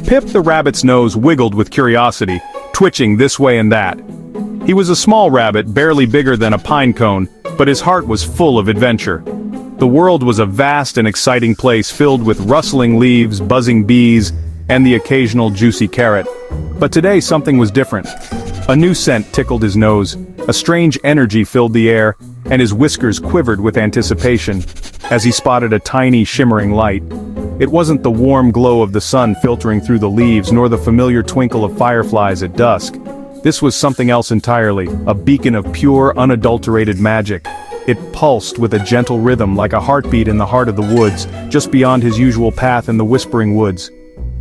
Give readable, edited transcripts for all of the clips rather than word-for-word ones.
Pip the rabbit's nose wiggled with curiosity, twitching this way and that. He was a small rabbit, barely bigger than a pine cone, but his heart was full of adventure. The world was a vast and exciting place filled with rustling leaves, buzzing bees, and the occasional juicy carrot. But today something was different. A new scent tickled his nose, a strange energy filled the air, and his whiskers quivered with anticipation as he spotted a tiny shimmering light. It wasn't the warm glow of the sun filtering through the leaves nor the familiar twinkle of fireflies at dusk. This was something else entirely, a beacon of pure, unadulterated magic. It pulsed with a gentle rhythm like a heartbeat in the heart of the woods, just beyond his usual path in the whispering woods.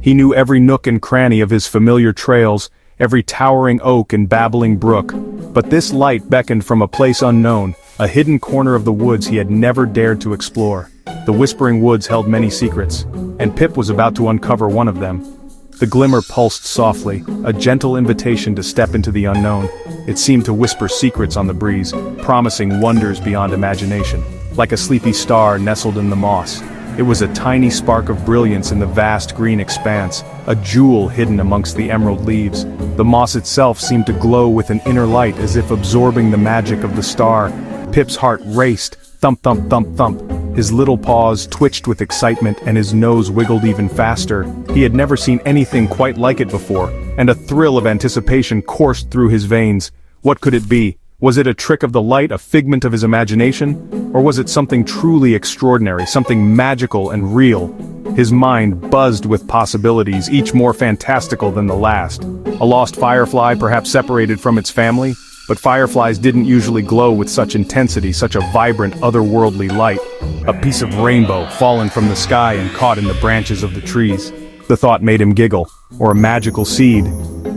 He knew every nook and cranny of his familiar trails, every towering oak and babbling brook. But this light beckoned from a place unknown, a hidden corner of the woods he had never dared to explore. The whispering woods held many secrets, and Pip was about to uncover one of them. The glimmer pulsed softly, a gentle invitation to step into the unknown. It seemed to whisper secrets on the breeze, promising wonders beyond imagination. Like a sleepy star nestled in the moss, it was a tiny spark of brilliance in the vast green expanse, a jewel hidden amongst the emerald leaves. The moss itself seemed to glow with an inner light as if absorbing the magic of the star. Pip's heart raced, thump thump thump thump. His little paws twitched with excitement and his nose wiggled even faster. He had never seen anything quite like it before, and a thrill of anticipation coursed through his veins. What could it be? Was it a trick of the light, a figment of his imagination? Or was it something truly extraordinary, something magical and real? His mind buzzed with possibilities, each more fantastical than the last. A lost firefly, perhaps separated from its family? But fireflies didn't usually glow with such intensity, such a vibrant, otherworldly light. A piece of rainbow fallen from the sky and caught in the branches of the trees. The thought made him giggle. Or a magical seed.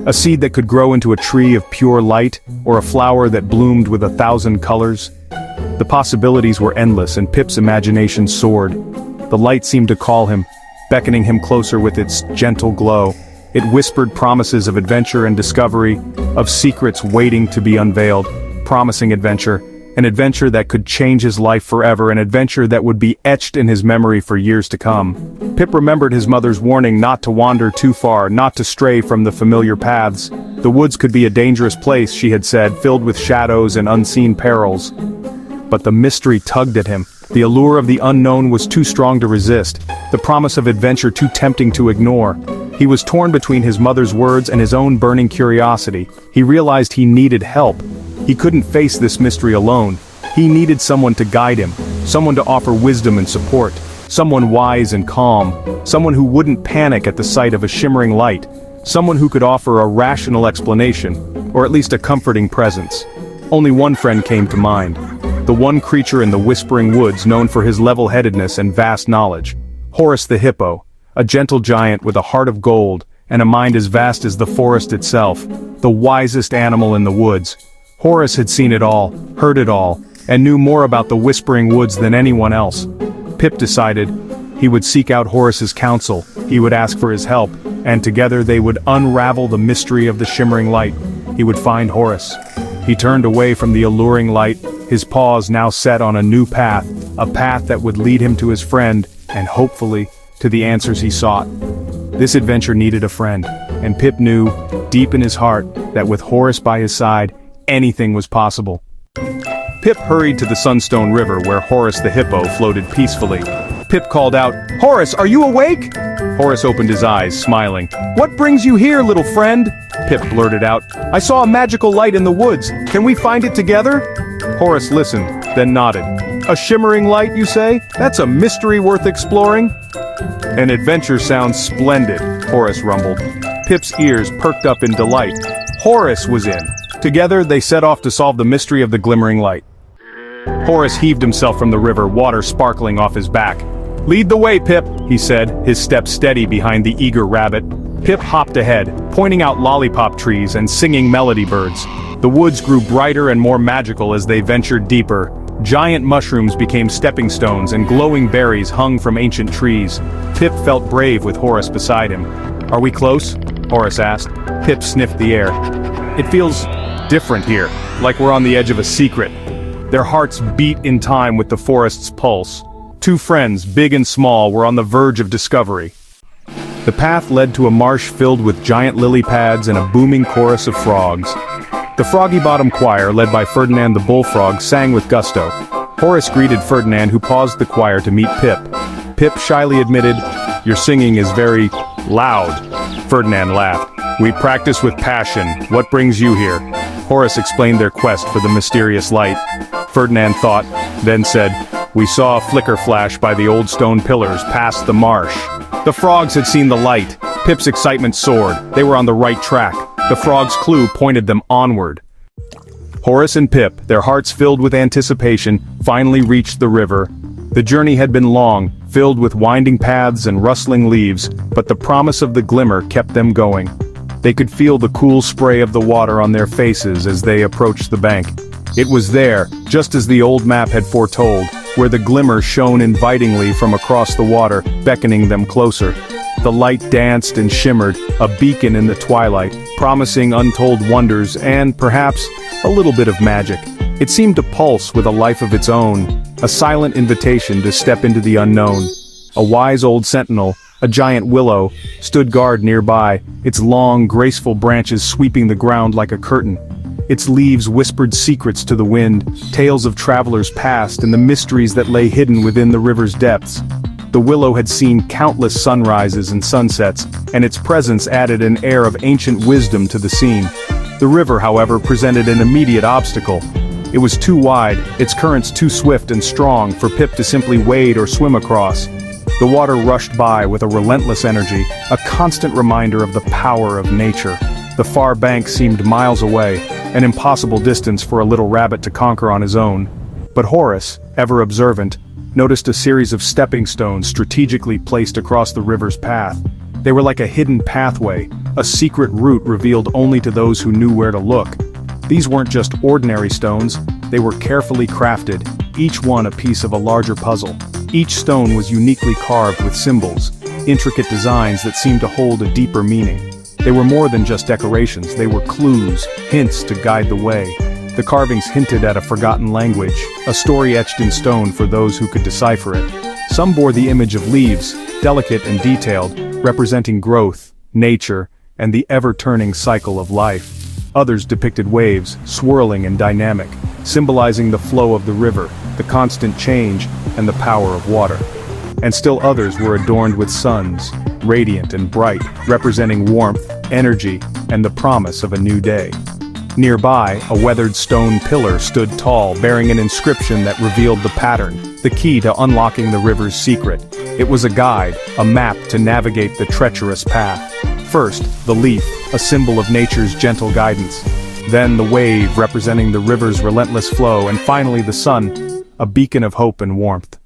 A seed that could grow into a tree of pure light, or a flower that bloomed with 1,000 colors. The possibilities were endless and Pip's imagination soared. The light seemed to call him, beckoning him closer with its gentle glow. It whispered promises of adventure and discovery, of secrets waiting to be unveiled, promising adventure, an adventure that could change his life forever, an adventure that would be etched in his memory for years to come. Pip remembered his mother's warning not to wander too far, not to stray from the familiar paths. The woods could be a dangerous place, she had said, filled with shadows and unseen perils. But the mystery tugged at him. The allure of the unknown was too strong to resist, the promise of adventure too tempting to ignore. He was torn between his mother's words and his own burning curiosity. He realized he needed help. He couldn't face this mystery alone. He needed someone to guide him, someone to offer wisdom and support, someone wise and calm, someone who wouldn't panic at the sight of a shimmering light, someone who could offer a rational explanation, or at least a comforting presence. Only one friend came to mind. The one creature in the whispering woods known for his level-headedness and vast knowledge. Horace the Hippo, a gentle giant with a heart of gold and a mind as vast as the forest itself, the wisest animal in the woods. Horace had seen it all, heard it all, and knew more about the whispering woods than anyone else. Pip decided he would seek out Horace's counsel, he would ask for his help, and together they would unravel the mystery of the shimmering light. He would find Horace. He turned away from the alluring light, his paws now set on a new path, a path that would lead him to his friend, and hopefully, to the answers he sought. This adventure needed a friend, and Pip knew, deep in his heart, that with Horace by his side, anything was possible. Pip hurried to the Sunstone River where Horace the Hippo floated peacefully. Pip called out, "Horace, are you awake?" Horace opened his eyes, smiling. "What brings you here, little friend?" Pip blurted out. "I saw a magical light in the woods. Can we find it together?" Horace listened, then nodded. "A shimmering light, you say? That's a mystery worth exploring." "An adventure sounds splendid," Horace rumbled. Pip's ears perked up in delight. Horace was in. Together they set off to solve the mystery of the glimmering light. Horace heaved himself from the river, water sparkling off his back. "Lead the way, Pip," he said, his step steady behind the eager rabbit. Pip hopped ahead, pointing out lollipop trees and singing melody birds. The woods grew brighter and more magical as they ventured deeper. Giant mushrooms became stepping stones and glowing berries hung from ancient trees. Pip felt brave with Horace beside him. "Are we close?" Horace asked. Pip sniffed the air. "It feels different here, like we're on the edge of a secret." Their hearts beat in time with the forest's pulse. Two friends, big and small, were on the verge of discovery. The path led to a marsh filled with giant lily pads and a booming chorus of frogs. The Froggy Bottom Choir, led by Ferdinand the Bullfrog, sang with gusto. Horace greeted Ferdinand, who paused the choir to meet Pip. Pip shyly admitted, "Your singing is very loud." Ferdinand laughed. "We practice with passion. What brings you here?" Horace explained their quest for the mysterious light. Ferdinand thought, then said, "We saw a flicker flash by the old stone pillars past the marsh." The frogs had seen the light. Pip's excitement soared. They were on the right track. The frog's clue pointed them onward. Horace and Pip, their hearts filled with anticipation, finally reached the river. The journey had been long, filled with winding paths and rustling leaves, but the promise of the glimmer kept them going. They could feel the cool spray of the water on their faces as they approached the bank. It was there, just as the old map had foretold, where the glimmer shone invitingly from across the water, beckoning them closer. The light danced and shimmered, a beacon in the twilight, promising untold wonders and, perhaps, a little bit of magic. It seemed to pulse with a life of its own, a silent invitation to step into the unknown. A wise old sentinel, a giant willow, stood guard nearby, its long, graceful branches sweeping the ground like a curtain. Its leaves whispered secrets to the wind, tales of travelers past and the mysteries that lay hidden within the river's depths. The willow had seen countless sunrises and sunsets, and its presence added an air of ancient wisdom to the scene. The river, however, presented an immediate obstacle. It was too wide, its currents too swift and strong for Pip to simply wade or swim across. The water rushed by with a relentless energy, a constant reminder of the power of nature. The far bank seemed miles away, an impossible distance for a little rabbit to conquer on his own. But Horace, ever observant, noticed a series of stepping stones strategically placed across the river's path. They were like a hidden pathway, a secret route revealed only to those who knew where to look. These weren't just ordinary stones, they were carefully crafted, each one a piece of a larger puzzle. Each stone was uniquely carved with symbols, intricate designs that seemed to hold a deeper meaning. They were more than just decorations, they were clues, hints to guide the way. The carvings hinted at a forgotten language, a story etched in stone for those who could decipher it. Some bore the image of leaves, delicate and detailed, representing growth, nature, and the ever-turning cycle of life. Others depicted waves, swirling and dynamic, symbolizing the flow of the river, the constant change, and the power of water. And still others were adorned with suns, radiant and bright, representing warmth, energy, and the promise of a new day. Nearby, a weathered stone pillar stood tall, bearing an inscription that revealed the pattern, the key to unlocking the river's secret. It was a guide, a map to navigate the treacherous path. First, the leaf, a symbol of nature's gentle guidance. Then the wave, representing the river's relentless flow, and finally the sun, a beacon of hope and warmth.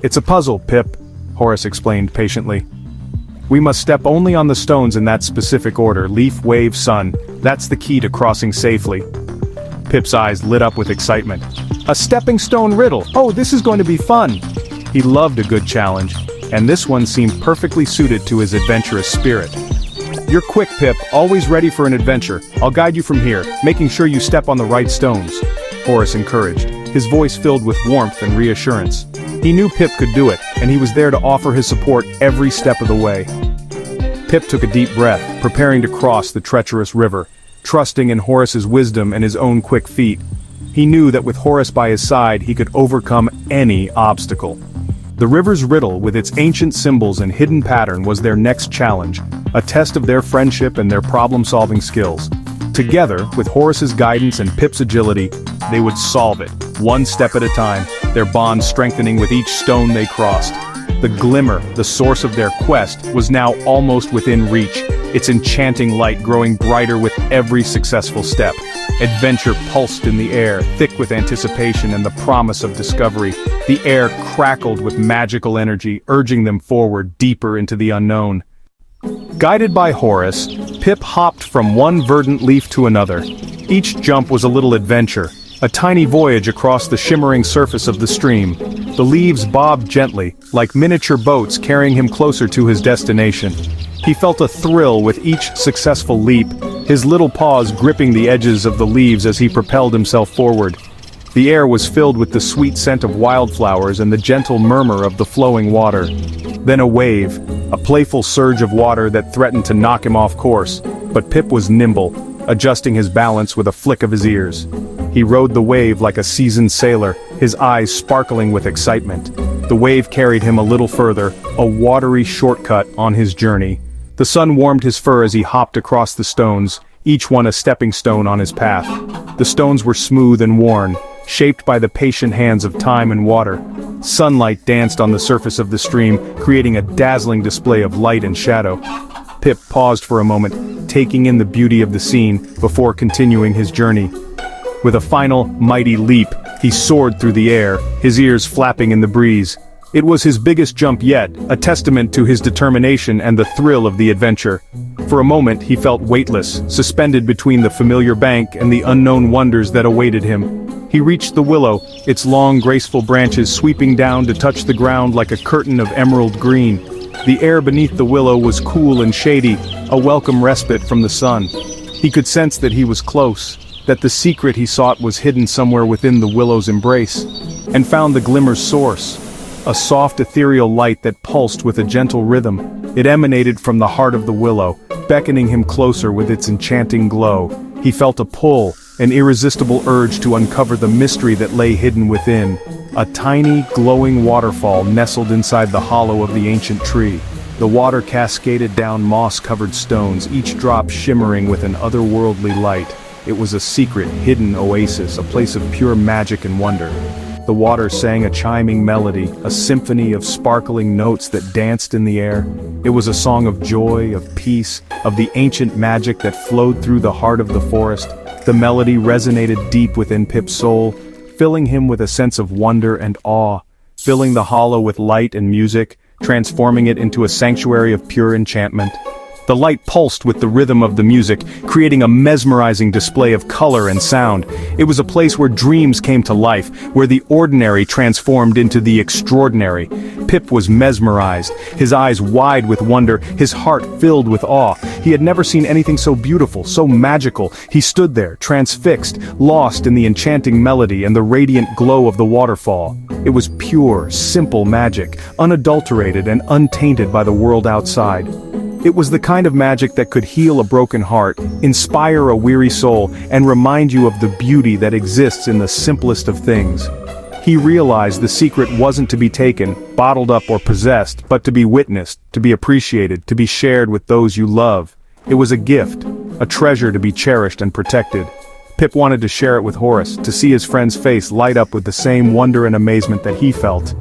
"It's a puzzle, Pip," Horace explained patiently. "We must step only on the stones in that specific order, leaf, wave, sun. That's the key to crossing safely." Pip's eyes lit up with excitement. "A stepping stone riddle! Oh, this is going to be fun!" He loved a good challenge, and this one seemed perfectly suited to his adventurous spirit. "You're quick, Pip, always ready for an adventure. I'll guide you from here, making sure you step on the right stones," Horace encouraged, his voice filled with warmth and reassurance. He knew Pip could do it, and he was there to offer his support every step of the way. Pip took a deep breath, preparing to cross the treacherous river, trusting in Horace's wisdom and his own quick feet. He knew that with Horace by his side he could overcome any obstacle. The river's riddle, with its ancient symbols and hidden pattern, was their next challenge, a test of their friendship and their problem-solving skills. Together, with Horace's guidance and Pip's agility, they would solve it, one step at a time, their bond strengthening with each stone they crossed. The glimmer, the source of their quest, was now almost within reach, its enchanting light growing brighter with every successful step. Adventure pulsed in the air, thick with anticipation and the promise of discovery. The air crackled with magical energy, urging them forward, deeper into the unknown. Guided by Horace, Pip hopped from one verdant leaf to another. Each jump was a little adventure, a tiny voyage across the shimmering surface of the stream. The leaves bobbed gently, like miniature boats carrying him closer to his destination. He felt a thrill with each successful leap, his little paws gripping the edges of the leaves as he propelled himself forward. The air was filled with the sweet scent of wildflowers and the gentle murmur of the flowing water. Then a wave, a playful surge of water that threatened to knock him off course, but Pip was nimble, adjusting his balance with a flick of his ears. He rode the wave like a seasoned sailor, his eyes sparkling with excitement. The wave carried him a little further, a watery shortcut on his journey. The sun warmed his fur as he hopped across the stones, each one a stepping stone on his path. The stones were smooth and worn, shaped by the patient hands of time and water. Sunlight danced on the surface of the stream, creating a dazzling display of light and shadow. Pip paused for a moment, taking in the beauty of the scene, before continuing his journey. With a final, mighty leap, he soared through the air, his ears flapping in the breeze. It was his biggest jump yet, a testament to his determination and the thrill of the adventure. For a moment he felt weightless, suspended between the familiar bank and the unknown wonders that awaited him. He reached the willow, its long graceful branches sweeping down to touch the ground like a curtain of emerald green. The air beneath the willow was cool and shady, a welcome respite from the sun. He could sense that he was close, that the secret he sought was hidden somewhere within the willow's embrace, and found the glimmer's source. A soft ethereal light that pulsed with a gentle rhythm. It emanated from the heart of the willow, beckoning him closer with its enchanting glow. He felt a pull, an irresistible urge to uncover the mystery that lay hidden within. A tiny, glowing waterfall nestled inside the hollow of the ancient tree. The water cascaded down moss-covered stones, each drop shimmering with an otherworldly light. It was a secret, hidden oasis, a place of pure magic and wonder. The water sang a chiming melody, a symphony of sparkling notes that danced in the air. It was a song of joy, of peace, of the ancient magic that flowed through the heart of the forest. The melody resonated deep within Pip's soul, filling him with a sense of wonder and awe, filling the hollow with light and music, transforming it into a sanctuary of pure enchantment. The light pulsed with the rhythm of the music, creating a mesmerizing display of color and sound. It was a place where dreams came to life, where the ordinary transformed into the extraordinary. Pip was mesmerized, his eyes wide with wonder, his heart filled with awe. He had never seen anything so beautiful, so magical. He stood there, transfixed, lost in the enchanting melody and the radiant glow of the waterfall. It was pure, simple magic, unadulterated and untainted by the world outside. It was the kind of magic that could heal a broken heart, inspire a weary soul, and remind you of the beauty that exists in the simplest of things. He realized the secret wasn't to be taken, bottled up or possessed, but to be witnessed, to be appreciated, to be shared with those you love. It was a gift, a treasure to be cherished and protected. Pip wanted to share it with Horace, to see his friend's face light up with the same wonder and amazement that he felt.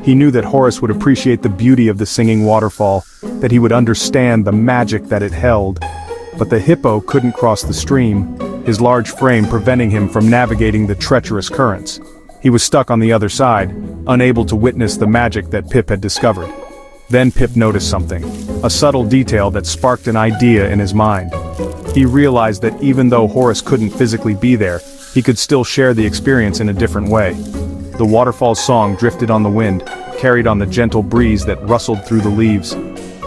He knew that Horace would appreciate the beauty of the singing waterfall, that he would understand the magic that it held. But the hippo couldn't cross the stream, his large frame preventing him from navigating the treacherous currents. He was stuck on the other side, unable to witness the magic that Pip had discovered. Then Pip noticed something, a subtle detail that sparked an idea in his mind. He realized that even though Horace couldn't physically be there, he could still share the experience in a different way. The waterfall's song drifted on the wind, carried on the gentle breeze that rustled through the leaves.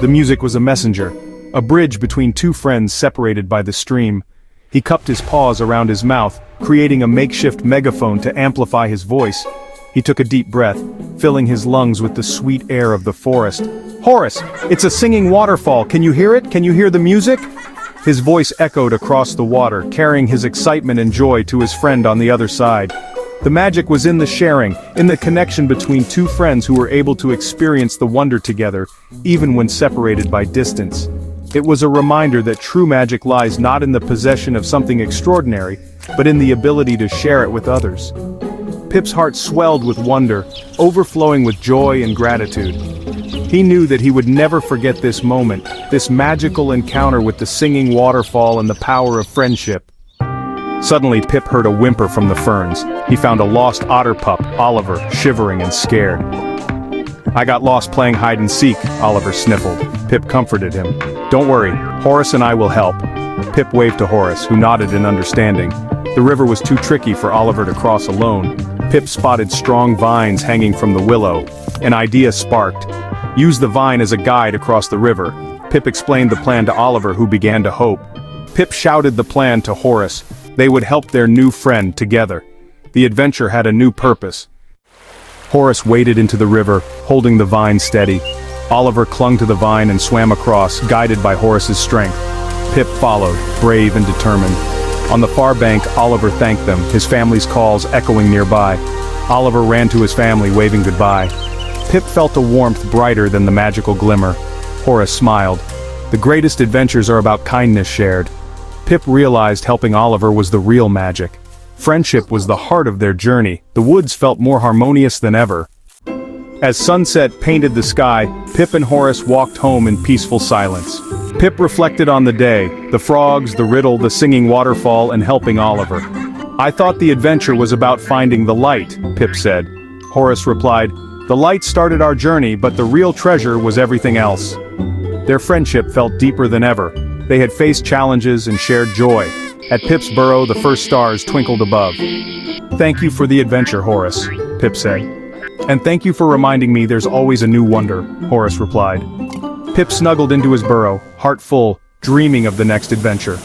The music was a messenger, a bridge between two friends separated by the stream. He cupped his paws around his mouth, creating a makeshift megaphone to amplify his voice. He took a deep breath, filling his lungs with the sweet air of the forest. "Horace, it's a singing waterfall. Can you hear it? Can you hear the music?" His voice echoed across the water, carrying his excitement and joy to his friend on the other side. The magic was in the sharing, in the connection between two friends who were able to experience the wonder together, even when separated by distance. It was a reminder that true magic lies not in the possession of something extraordinary, but in the ability to share it with others. Pip's heart swelled with wonder, overflowing with joy and gratitude. He knew that he would never forget this moment, this magical encounter with the singing waterfall and the power of friendship. Suddenly Pip heard a whimper from the ferns. He found a lost otter pup, Oliver, shivering and scared. "I got lost playing hide and seek," Oliver sniffled. Pip comforted him. "Don't worry, Horace and I will help." Pip waved to Horace, who nodded in understanding. The river was too tricky for Oliver to cross alone. Pip spotted strong vines hanging from the willow. An idea sparked. Use the vine as a guide across the river. Pip explained the plan to Oliver, who began to hope. Pip shouted the plan to Horace. They would help their new friend together. The adventure had a new purpose. Horace waded into the river, holding the vine steady. Oliver clung to the vine and swam across, guided by Horace's strength. Pip followed, brave and determined. On the far bank, Oliver thanked them, his family's calls echoing nearby. Oliver ran to his family, waving goodbye. Pip felt a warmth brighter than the magical glimmer. Horace smiled. The greatest adventures are about kindness shared. Pip realized helping Oliver was the real magic. Friendship was the heart of their journey. The woods felt more harmonious than ever. As sunset painted the sky, Pip and Horace walked home in peaceful silence. Pip reflected on the day, the frogs, the riddle, the singing waterfall, and helping Oliver. "I thought the adventure was about finding the light," Pip said. Horace replied, "The light started our journey, but the real treasure was everything else." Their friendship felt deeper than ever. They had faced challenges and shared joy. At Pip's burrow, the first stars twinkled above. "Thank you for the adventure, Horace," Pip said. "And thank you for reminding me there's always a new wonder," Horace replied. Pip snuggled into his burrow, heart full, dreaming of the next adventure.